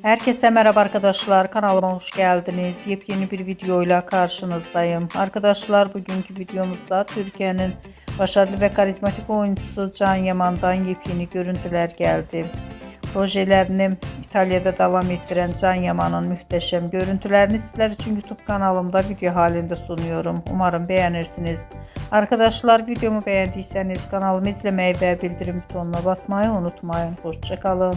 Herkese merhaba arkadaşlar, kanalıma hoş geldiniz. Yepyeni bir videoyla karşınızdayım. Arkadaşlar, bugünkü videomuzda Türkiye'nin başarılı ve karizmatik oyuncusu Can Yaman'dan yepyeni görüntüler geldi. Projelerini İtalya'da devam ettiren Can Yaman'ın muhteşem görüntülerini sizler için YouTube kanalımda video halinde sunuyorum. Umarım beğenirsiniz. Arkadaşlar, videomu beğendiyseniz kanalımı izlemeyi ve bildirim butonuna basmayı unutmayın. Hoşça kalın.